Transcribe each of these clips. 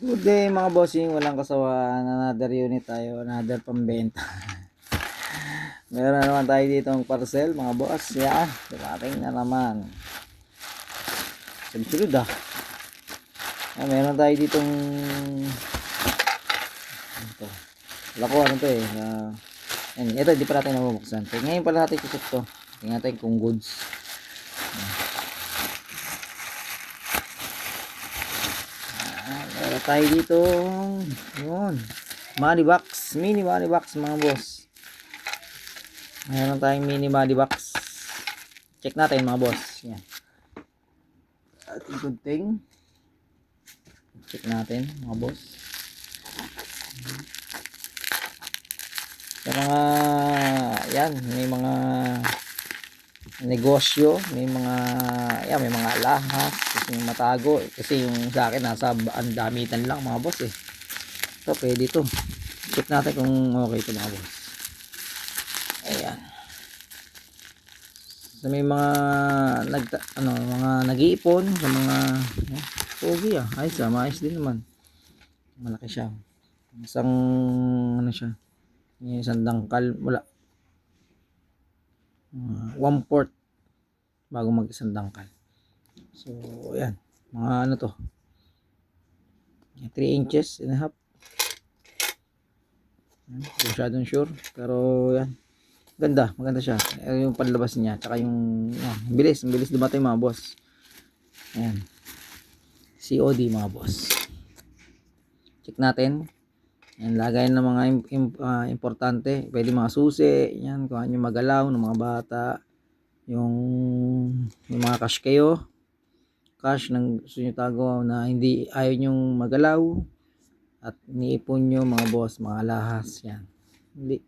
Good day mga bossing, walang kasawaan. Another unit tayo, another pambenta. Meron naman tayo ditong parcel mga boss. Yan, dumating na naman. Sunod ah. Meron tayo ditong ito. Wala ko ano to eh. Ito, di pa natin nabubuksan. So, ngayon pala natin kusok to. Tingnan natin kung goods. Meron tayo dito. Yun. Money box. Mini money box mga boss. Meron tayong mini money box. Check natin mga boss. Yan. Ating good thing. Check natin mga boss. Sa mga yan, may mga negosyo, may mga yan, may mga alahas kasi matago kasi yung sa akin nasa andamitan lang mga boss eh. So pwede to. Check natin kung okay ito mga boss. Ayan. So may mga mga nag-iipon sa mga pogi ah. Ayos ah, maayos din naman. Malaki siya. Isang ano siya. Isang dangkal wala. 1/4 bago mag-isang dangkal. So ayan, mga ano to, 3 inches and a half. Masyadong sure pero yan, maganda siya. Yung panlabas niya tsaka yung bilis dumatay mga boss. Ayan, COD mga boss. Check natin. Yan, lagay ng mga importante. Pwede mga susi, yan, kung ano yung magalaw ng mga bata. Yung mga cash kayo. Cash ng gusto nyo tago na hindi ayaw nyong magalaw. At niipon nyo mga boss, mga lahas. Yan. Hindi.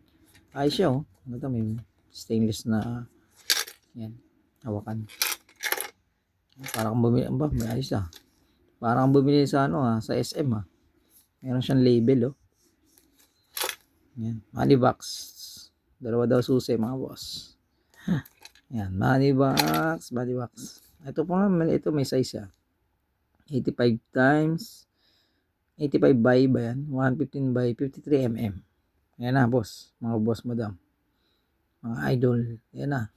Ayos siya oh. Ito may stainless na yan. Hawakan. Parang bumili. May ayos ah. Parang bumili sa sa SM ah. Meron siyang label oh. Yan, money box. Dalawa daw susi mga boss. Yan, money box. Ito po naman, ito may size 85 times 85 by ba yan? 115 by 53 mm. Yan na boss, mga boss madam. Mga idol. Yan na.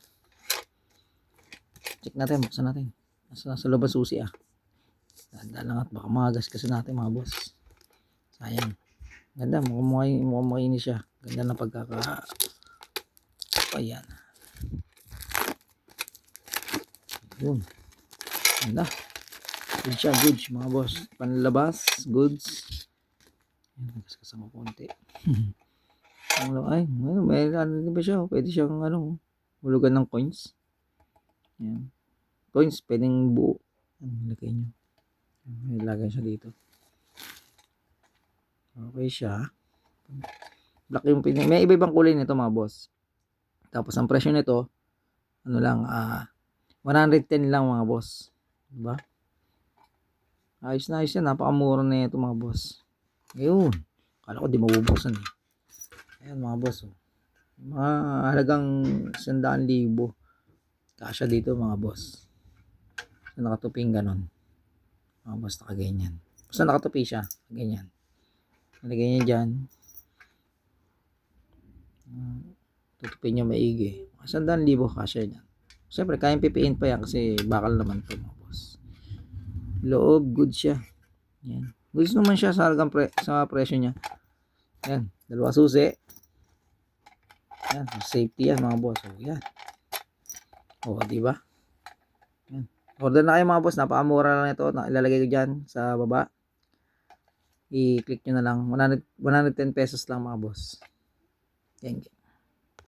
Check natin, buksan natin. Nasa labas susi ah. Ganda lang at baka magas kasi natin mga boss. Sayang. Ganda, mukhang makinis siya. Ganda na pagkaka ayan. Yun. Ganda. Good siya, goods mga boss. Panlabas, goods. Ayan, kasama konti. Ay, may ano din ba siya? Pwede siyang hulugan ng coins. Ayan. Coins, pwedeng buo. Lagay nyo. Ilagay siya dito. Okay siya. Black yung may iba-ibang kulay nito mga boss. Tapos ang presyo nito lang 110 lang mga boss. Diba? Ayos na ayos yan. Napakamura na ito mga boss. Ayun. Kala ko di mabubuksan eh. Ayan mga boss. Mga halagang 100,000. Kasya dito mga boss. So, nakatuping ganon. Mga boss nakaganyan. Basta nakatupi siya. Ganyan. Nalagay niya dyan. Tutupin niya maigi. 100,000 kasya dyan. Siyempre, kayang pipiin pa yan kasi bakal naman ito mga boss. Loob, good siya. Yan. Good naman siya sa halagang sa presyo niya. Yan. Dalawa susi. Yan. Safety yan mga boss. O, yan. O, diba? Yan. Order na kayo mga boss. Napakamura lang ito. Ilalagay ko dyan sa baba. I-click nyo na lang. 110 pesos lang mga boss. Yan.